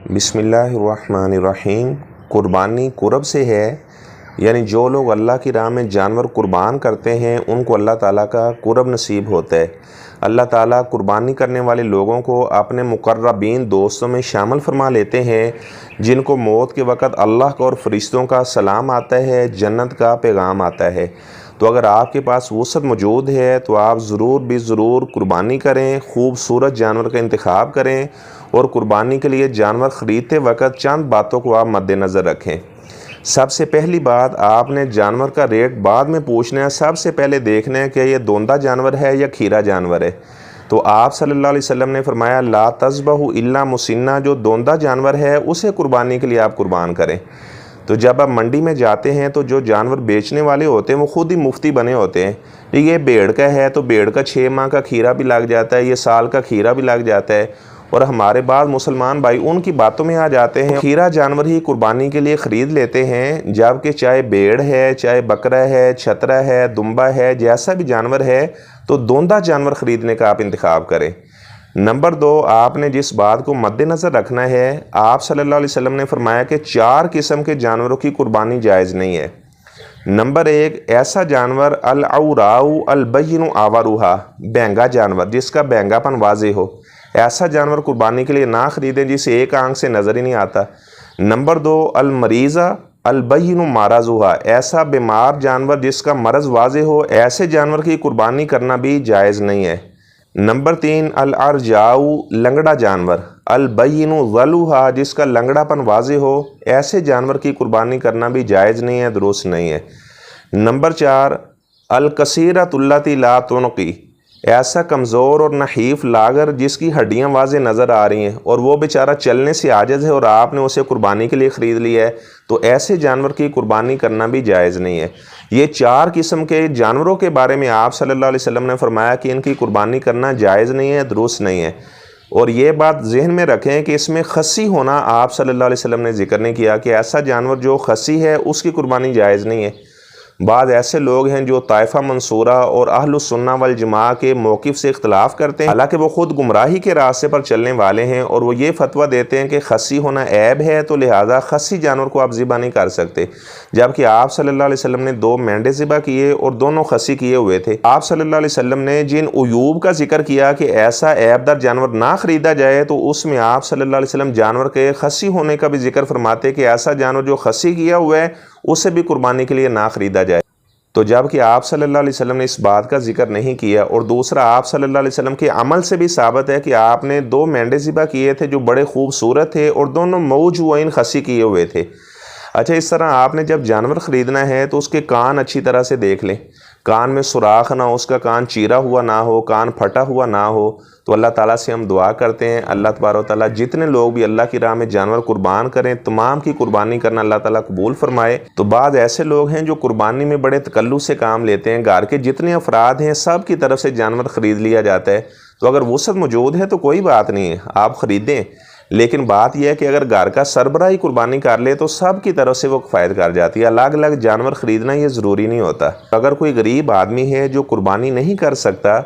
بسم اللہ الرحمن الرحیم۔ قربانی قرب سے ہے، یعنی جو لوگ اللہ کی راہ میں جانور قربان کرتے ہیں ان کو اللہ تعالیٰ کا قرب نصیب ہوتا ہے۔ اللہ تعالیٰ قربانی کرنے والے لوگوں کو اپنے مقربین دوستوں میں شامل فرما لیتے ہیں، جن کو موت کے وقت اللہ کا اور فرشتوں کا سلام آتا ہے، جنت کا پیغام آتا ہے۔ تو اگر آپ کے پاس وسعت موجود ہے تو آپ ضرور قربانی کریں، خوبصورت جانور کا انتخاب کریں، اور قربانی کے لیے جانور خریدتے وقت چند باتوں کو آپ مد نظر رکھیں۔ سب سے پہلی بات، آپ نے جانور کا ریٹ بعد میں پوچھنا ہے، سب سے پہلے دیکھنا ہے کہ یہ دوندہ جانور ہے یا کھیرا جانور ہے۔ تو آپ صلی اللہ علیہ وسلم نے فرمایا لا تذبحوا الا مسنہ، جو دوندہ جانور ہے اسے قربانی کے لیے آپ قربان کریں۔ تو جب آپ منڈی میں جاتے ہیں تو جو جانور بیچنے والے ہوتے ہیں وہ خود ہی مفتی بنے ہوتے ہیں، یہ بھیڑ کا ہے تو بھیڑ کا 6 ماہ کا کھیرا بھی لگ جاتا ہے، یہ سال کا کھیرا بھی لگ جاتا ہے، اور ہمارے بعض مسلمان بھائی ان کی باتوں میں آ جاتے ہیں، کھیرا جانور ہی قربانی کے لیے خرید لیتے ہیں، جبکہ چاہے بھیڑ ہے، چاہے بکرا ہے، چھترا ہے، دمبا ہے، جیسا بھی جانور ہے تو دوندہ جانور خریدنے کا آپ انتخاب کریں۔ نمبر 2، آپ نے جس بات کو مد نظر رکھنا ہے، آپ صلی اللہ علیہ وسلم نے فرمایا کہ 4 قسم کے جانوروں کی قربانی جائز نہیں ہے۔ نمبر 1، ایسا جانور العوراء البین آواروہا، بینگا جانور جس کا بینگا پن واضح ہو، ایسا جانور قربانی کے لیے نہ خریدیں جسے ایک آنکھ سے نظر ہی نہیں آتا۔ نمبر 2، المریضہ البین مرضھا، ایسا بیمار جانور جس کا مرض واضح ہو، ایسے جانور کی قربانی کرنا بھی جائز نہیں ہے۔ نمبر 3، الارجاء، لنگڑا جانور، البین ذلوھا، جس کا لنگڑا پن واضح ہو، ایسے جانور کی قربانی کرنا بھی جائز نہیں ہے، درست نہیں ہے۔ نمبر 4، الکثیرۃ اللاتی لا تنقی، ایسا کمزور اور نحیف لاگر جس کی ہڈیاں واضح نظر آ رہی ہیں اور وہ بیچارہ چلنے سے عاجز ہے اور آپ نے اسے قربانی کے لیے خرید لیا ہے، تو ایسے جانور کی قربانی کرنا بھی جائز نہیں ہے۔ یہ 4 قسم کے جانوروں کے بارے میں آپ صلی اللہ علیہ وسلم نے فرمایا کہ ان کی قربانی کرنا جائز نہیں ہے، درست نہیں ہے۔ اور یہ بات ذہن میں رکھیں کہ اس میں خصی ہونا آپ صلی اللہ علیہ وسلم نے ذکر نہیں کیا کہ ایسا جانور جو خصی ہے اس کی قربانی جائز نہیں ہے۔ بعض ایسے لوگ ہیں جو طائفہ منصورہ اور اہل السنہ والجماعہ کے موقف سے اختلاف کرتے ہیں، حالانکہ وہ خود گمراہی کے راستے پر چلنے والے ہیں، اور وہ یہ فتویٰ دیتے ہیں کہ خصی ہونا عیب ہے تو لہٰذا خصی جانور کو آپ ذبح نہیں کر سکتے، جبکہ آپ صلی اللہ علیہ وسلم نے 2 مینڈے ذبح کیے اور دونوں خصی کیے ہوئے تھے۔ آپ صلی اللہ علیہ وسلم نے جن عیوب کا ذکر کیا کہ ایسا عیب دار جانور نہ خریدا جائے، تو اس میں آپ صلی اللہ علیہ وسلم جانور کے خصی ہونے کا بھی ذکر فرماتے کہ ایسا جانور جو خصی کیا ہوا ہے اسے بھی قربانی کے لیے نہ خریدا جائے۔ تو جب کہ آپ صلی اللہ علیہ وسلم نے اس بات کا ذکر نہیں کیا، اور دوسرا آپ صلی اللہ علیہ وسلم کے عمل سے بھی ثابت ہے کہ آپ نے 2 مینڈے ذبح کیے تھے جو بڑے خوبصورت تھے اور دونوں موجوعین خصی کیے ہوئے تھے۔ اچھا، اس طرح آپ نے جب جانور خریدنا ہے تو اس کے کان اچھی طرح سے دیکھ لیں، کان میں سوراخ نہ ہو، اس کا کان چیرا ہوا نہ ہو، کان پھٹا ہوا نہ ہو۔ تو اللہ تعالیٰ سے ہم دعا کرتے ہیں اللہ تبارک و تعالیٰ جتنے لوگ بھی اللہ کی راہ میں جانور قربان کریں تمام کی قربانی کرنا اللہ تعالیٰ قبول فرمائے۔ تو بعض ایسے لوگ ہیں جو قربانی میں بڑے تکلف سے کام لیتے ہیں، گھر کے جتنے افراد ہیں سب کی طرف سے جانور خرید لیا جاتا ہے۔ تو اگر وسعت موجود ہے تو کوئی بات نہیں ہے، آپ خریدیں، لیکن بات یہ ہے کہ اگر گھر کا سربراہ ہی قربانی کر لے تو سب کی طرف سے وہ کفایت کر جاتی ہے۔ الگ الگ جانور خریدنا یہ ضروری نہیں ہوتا۔ اگر کوئی غریب آدمی ہے جو قربانی نہیں کر سکتا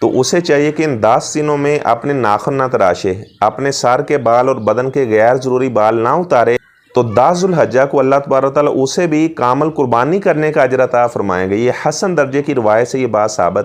تو اسے چاہیے کہ ان 10 دنوں میں اپنے ناخن نہ تراشے، اپنے سر کے بال اور بدن کے غیر ضروری بال نہ اتارے، تو 10 ذو الحجہ کو اللہ تبارک و تعالیٰ اسے بھی کامل قربانی کرنے کا اجر عطا فرمائیں گے۔ یہ حسن درجے کی روایت سے یہ بات ثابت